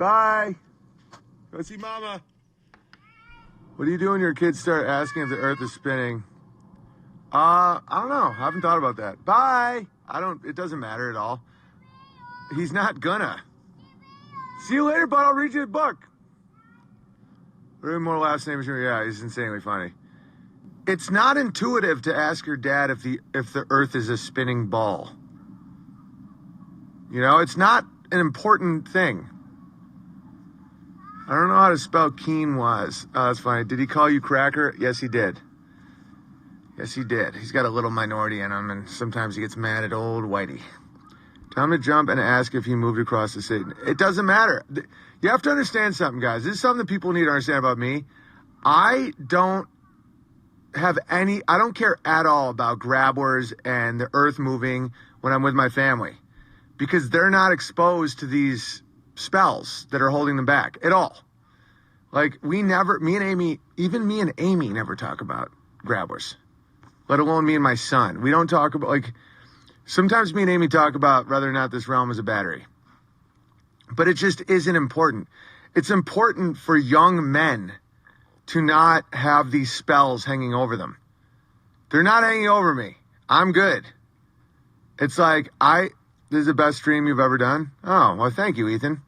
Bye. Go see Mama. What do you do when your kids start asking if the earth is spinning? I don't know. I haven't thought about that. Bye. It doesn't matter at all. He's not gonna. See you later, bud. I'll read you a book. Really more last name is yeah, he's insanely funny. It's not intuitive to ask your dad if the earth is a spinning ball. You know, it's not an important thing. I don't know how to spell quinoa. Oh, that's funny. Did he call you cracker? Yes, he did. Yes, he did. He's got a little minority in him, and sometimes he gets mad at old Whitey. Tell him to jump and ask if he moved across the city. It doesn't matter. You have to understand something, guys. This is something that people need to understand about me. I don't care at all about grabblers and the earth moving when I'm with my family, because they're not exposed to these spells that are holding them back at all. Like, me and Amy never talk about grabblers, let alone me and my son. We don't talk about, like, sometimes me and Amy talk about whether or not this realm is a battery, but it just isn't important. It's important for young men to not have these spells hanging over them. They're not hanging over me. I'm good. It's like, this is the best stream you've ever done? Oh, well, thank you, Ethan.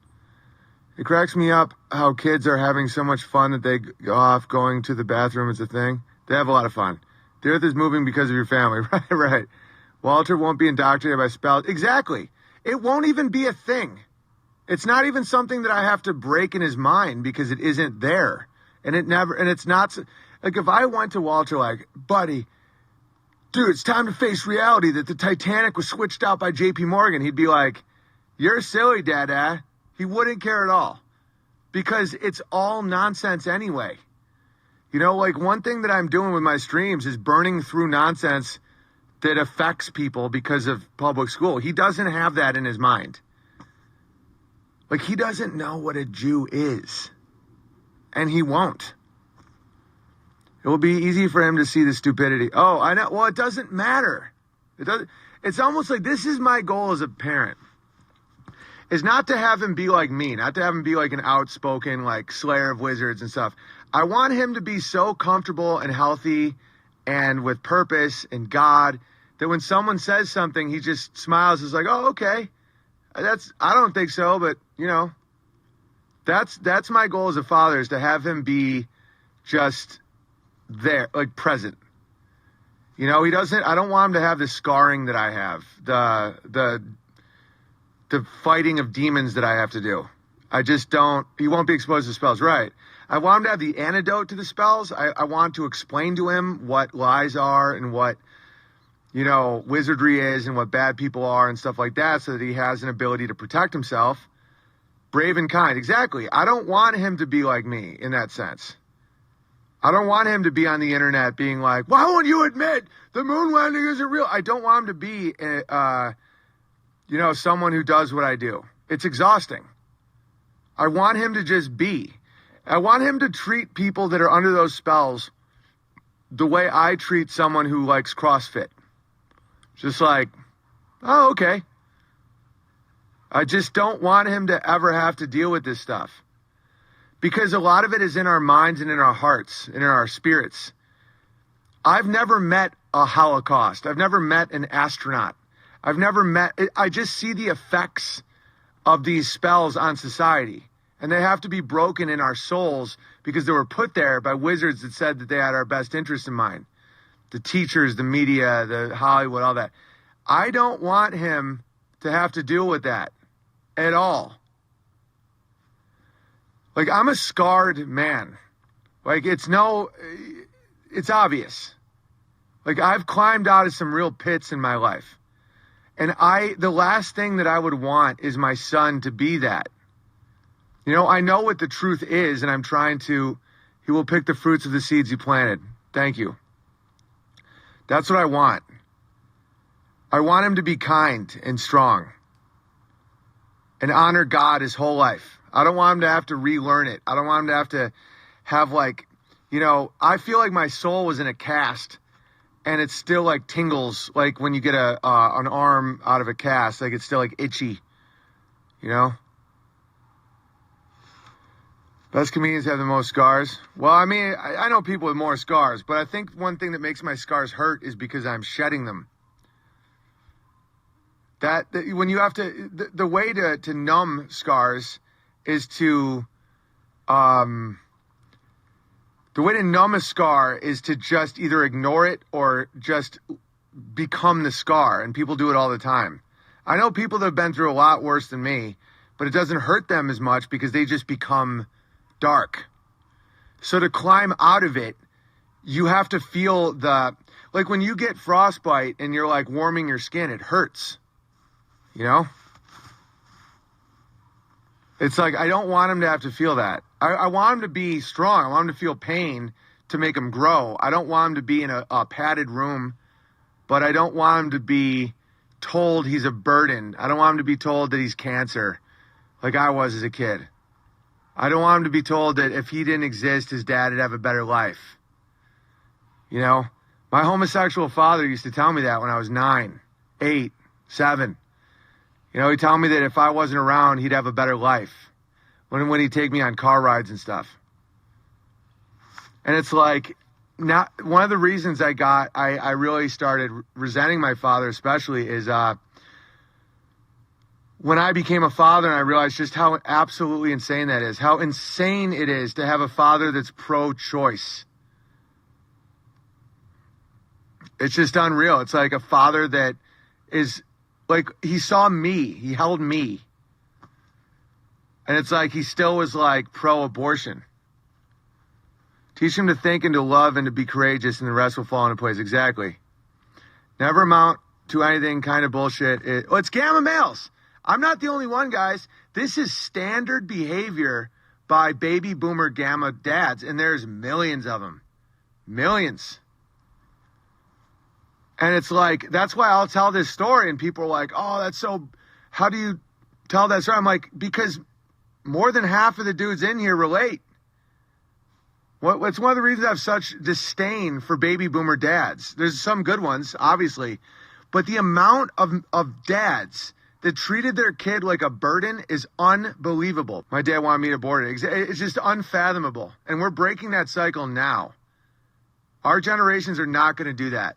It cracks me up how kids are having so much fun that they go off going to the bathroom. It's a thing. They have a lot of fun. The earth is moving because of your family. Right. Walter won't be indoctrinated by spells. Exactly. It won't even be a thing. It's not even something that I have to break in his mind because it isn't there. And it's not, like, if I went to Walter like, buddy, dude, it's time to face reality that the Titanic was switched out by JP Morgan. He'd be like, you're silly, Dada. He wouldn't care at all because it's all nonsense anyway. You know, like, one thing that I'm doing with my streams is burning through nonsense that affects people because of public school. He doesn't have that in his mind. Like, he doesn't know what a Jew is. And he won't. It will be easy for him to see the stupidity. Oh, I know. Well, it doesn't matter. It's almost like, this is my goal as a parent, is not to have him be like me, not to have him be like an outspoken, like, slayer of wizards and stuff. I want him to be so comfortable and healthy and with purpose and God that when someone says something, he just smiles. Is like, oh, okay. I don't think so, but, you know, that's my goal as a father, is to have him be just there, like, present. You know, I don't want him to have the scarring that I have, the fighting of demons that I have to do. He won't be exposed to spells. Right. I want him to have the antidote to the spells. I want to explain to him what lies are and what, you know, wizardry is and what bad people are and stuff like that, so that he has an ability to protect himself. Brave and kind. Exactly. I don't want him to be like me in that sense. I don't want him to be on the internet being like, why won't you admit the moon landing isn't real? I don't want him to be, you know, someone who does what I do. It's exhausting. I want him to just be. I want him to treat people that are under those spells the way I treat someone who likes CrossFit. Just like, oh, okay. I just don't want him to ever have to deal with this stuff, because a lot of it is in our minds and in our hearts and in our spirits. I've never met a Holocaust. I've never met an astronaut. I just see the effects of these spells on society, and they have to be broken in our souls because they were put there by wizards that said that they had our best interest in mind. The teachers, the media, the Hollywood, all that. I don't want him to have to deal with that at all. Like, I'm a scarred man. Like, it's obvious. Like, I've climbed out of some real pits in my life. And the last thing that I would want is my son to be that. You know, I know what the truth is, and he will pick the fruits of the seeds he planted. Thank you. That's what I want. I want him to be kind and strong and honor God his whole life. I don't want him to have to relearn it. I don't want him to have like, you know, I feel like my soul was in a cast and it still like tingles, like when you get an arm out of a cast, like it's still like itchy, you know? Best comedians have the most scars. Well, I mean, I know people with more scars, but I think one thing that makes my scars hurt is because I'm shedding them. That when you have to, the way to numb scars is to, the way to numb a scar is to just either ignore it or just become the scar. And people do it all the time. I know people that have been through a lot worse than me, but it doesn't hurt them as much because they just become dark. So to climb out of it, you have to feel like when you get frostbite and you're like warming your skin, it hurts. You know? It's like, I don't want him to have to feel that. I want him to be strong. I want him to feel pain to make him grow. I don't want him to be in a padded room, but I don't want him to be told he's a burden. I don't want him to be told that he's cancer like I was as a kid. I don't want him to be told that if he didn't exist, his dad would have a better life. You know, my homosexual father used to tell me that when I was 9, 8, 7. You know, he'd tell me that if I wasn't around, he'd have a better life. When he'd take me on car rides and stuff. And it's like, not one of the reasons I really started resenting my father especially is when I became a father and I realized just how absolutely insane that is. How insane it is to have a father that's pro-choice. It's just unreal. It's like a father that is like, he saw me. He held me. And it's like he still was like pro-abortion. Teach him to think and to love and to be courageous, and the rest will fall into place. Exactly. Never amount to anything kind of bullshit. It's gamma males. I'm not the only one, guys. This is standard behavior by baby boomer gamma dads, and there's millions of them. Millions. And it's like, that's why I'll tell this story, and people are like, oh, that's so, how do you tell that story? I'm like, because more than half of the dudes in here relate. It's one of the reasons I have such disdain for baby boomer dads. There's some good ones, obviously. But the amount of dads that treated their kid like a burden is unbelievable. My dad wanted me to abort it. It's just unfathomable. And we're breaking that cycle now. Our generations are not going to do that.